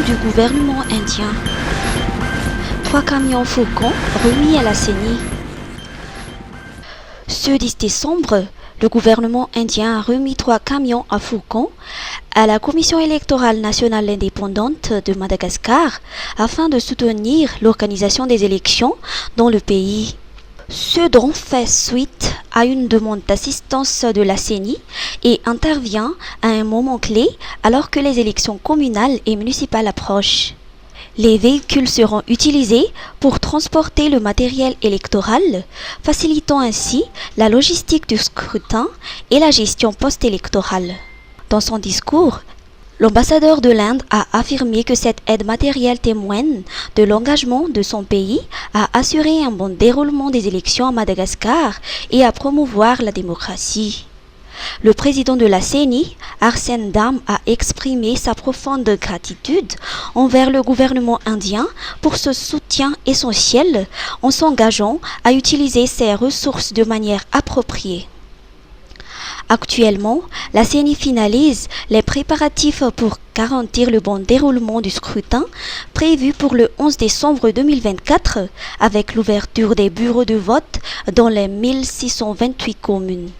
du gouvernement indien. 3 camions Faucon remis à la CENI. Ce 10 décembre, le gouvernement indien a remis 3 camions à Faucon à la Commission électorale nationale indépendante de Madagascar afin de soutenir l'organisation des élections dans le pays. Ce don fait suite à une demande d'assistance de la CENI et intervient à un moment clé alors que les élections communales et municipales approchent. Les véhicules seront utilisés pour transporter le matériel électoral, facilitant ainsi la logistique du scrutin et la gestion post-électorale. Dans son discours, l'ambassadeur de l'Inde a affirmé que cette aide matérielle témoigne de l'engagement de son pays à assurer un bon déroulement des élections à Madagascar et à promouvoir la démocratie. Le président de la CENI, Arsène Dam, a exprimé sa profonde gratitude envers le gouvernement indien pour ce soutien essentiel en s'engageant à utiliser ses ressources de manière appropriée. Actuellement, la CENI finalise les préparatifs pour garantir le bon déroulement du scrutin prévu pour le 11 décembre 2024 avec l'ouverture des bureaux de vote dans les 1628 communes.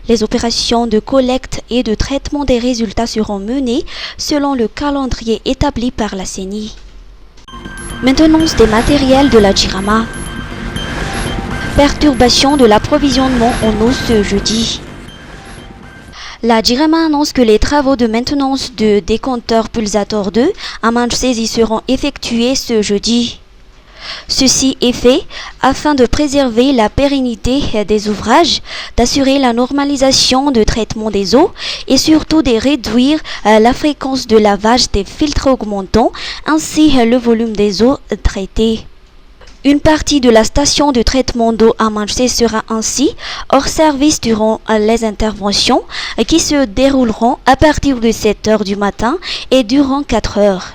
Les opérations de collecte et de traitement des résultats seront menées selon le calendrier établi par la CENI. Maintenance des matériels de la Jirama. Perturbation de l'approvisionnement en eau ce jeudi. La Jirama annonce que les travaux de maintenance de décompteur Pulsator 2 à Manchsesi seront effectués ce jeudi. Ceci est fait afin de préserver la pérennité des ouvrages, d'assurer la normalisation de traitement des eaux et surtout de réduire la fréquence de lavage des filtres augmentant ainsi le volume des eaux traitées. Une partie de la station de traitement d'eau à Manchsesi sera ainsi hors service durant les interventions qui se dérouleront à partir de 7 heures du matin et durant 4 heures.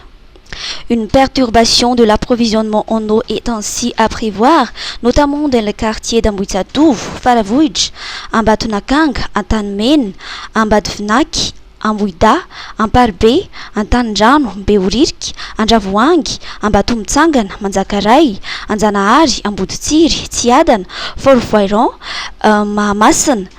Une perturbation de l'approvisionnement en eau est ainsi à prévoir, notamment dans le quartier d'Ambuitsatouf, Faravouj, Ambatonakang, Antanmen, Ambadvnak, Ambuida, Amparbe, Antanjano, Beorirk, Andravoang, Ambatomtsangan, Manjakaray, Anjanahary, Amboditsiry, Tsiadana, Forovoairan, Mahamasina,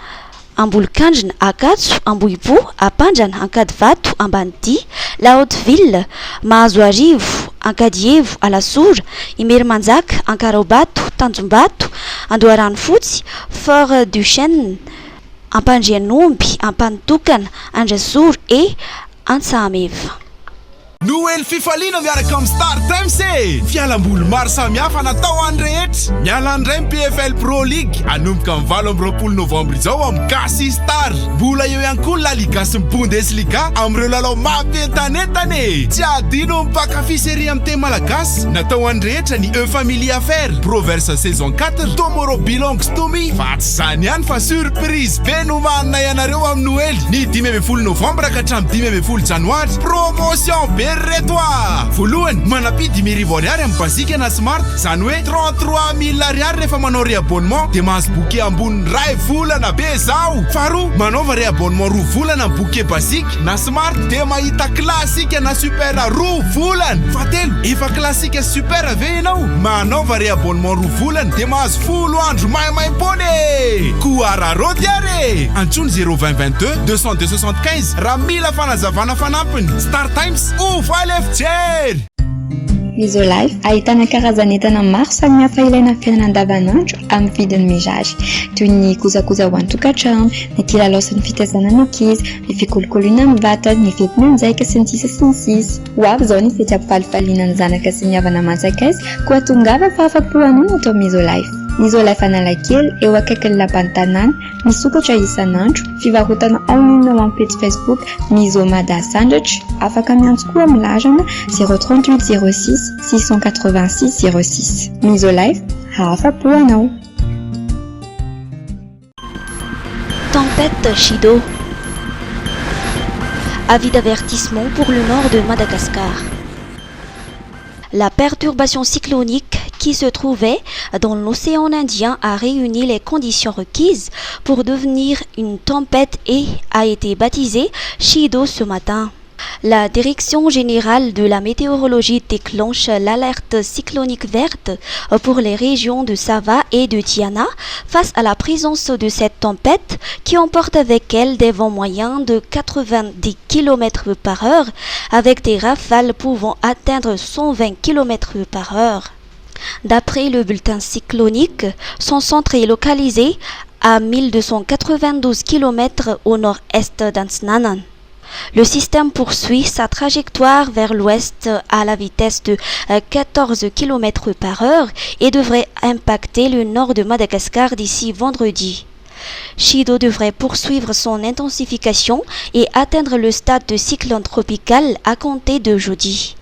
Ambolokandrina, Akatso, Ambohibo, Apandrana, Ankadivato, Ambanidia, La Haute-Ville, Mahazoarivo, Ankadievo, Alasora, Imerimanjaka, Ankaraobato, Tanjombato, Andoharanofotsy, Fort du Chêne, Ampandrianomby, Ampanitokana, Andrasoro et Antsahameva. Noely fifaliana miaraka amin'ny Star Times e! Fialamboly maro samihafa natao any rehetra. Miala andray ny PFL Pro League anomboka amin'ny 7 novambra izao amin'ny Gasy Star. Mbola eo ihany koa ny La Liga sy ny Bundesliga amin'ireo lalao mampientanentana e! Tsy adino mpakafy série amin'ny teny malagasy. Natao any rehetra ny Family Affaires, Proverse saison 4, Tomorrow Belongs to Me. Fa tsy zany ihany fa surprise be no manana ianareo amin'ny Noely. Ny 15 novambra ka hatramin'ny 15 janoary. Promotion be Berretois! Voalohany, manapy 10,000 ariary amin'ny basika na smart, zany hoe 33,000 ariary rehefa manao réabonnement dia mahazo bouquet ambony ray volana be zao. Faharoa, manaova réabonnement 2 volana amin'ny bouquet basique na smart dia mahita klasika na super 2 volana. Fahatelo, efa klasika super ve ianao? Manaova réabonnement 2 volana dia mahazo 10 andro maimaimpony. Koararody ary! Antsony 02022 275 raha mila fanazavana fanampiny. Star Times, Misolife ahitana karazan'entana maro samihafa ilaina amin'ny fiainana andavanandro amin'ny vidiny mirary toy ny kojakoja ho an-tokantrano, ny kilalao sy ny fitaizana ny ankizy, ny fikolokoloana amin'ny vatana, ny fetin'anjaika sy ny sisa sy ny sisa. Ho avy izao ny fety ampifalifaliana ny zanaka sy ny havana aman-tsakaizy koa tongava fahafa-po anao atao Misolife. Misolife Analakely eo akaikin'ny lapan'ny tanàna, misokatra isan'andro, fivarotana en ligne amin'ny page Facebook Misomada Sandratra, afaka miantso koa amin'ny larana 038 06 686 06. Misolife, hafa-po anao. Tempête Chido. Avis d'avertissement pour le nord de Madagascar. La perturbation cyclonique qui se trouvait dans l'océan Indien a réuni les conditions requises pour devenir une tempête et a été baptisée Chido ce matin. La Direction générale de la météorologie déclenche l'alerte cyclonique verte pour les régions de Sava et de Tiana face à la présence de cette tempête qui emporte avec elle des vents moyens de 90 km par heure avec des rafales pouvant atteindre 120 km par heure. D'après le bulletin cyclonique, son centre est localisé à 1292 km au nord-est d'Ansnanan. Le système poursuit sa trajectoire vers l'ouest à la vitesse de 14 km par heure et devrait impacter le nord de Madagascar d'ici vendredi. Chido devrait poursuivre son intensification et atteindre le stade de cyclone tropical à compter de jeudi.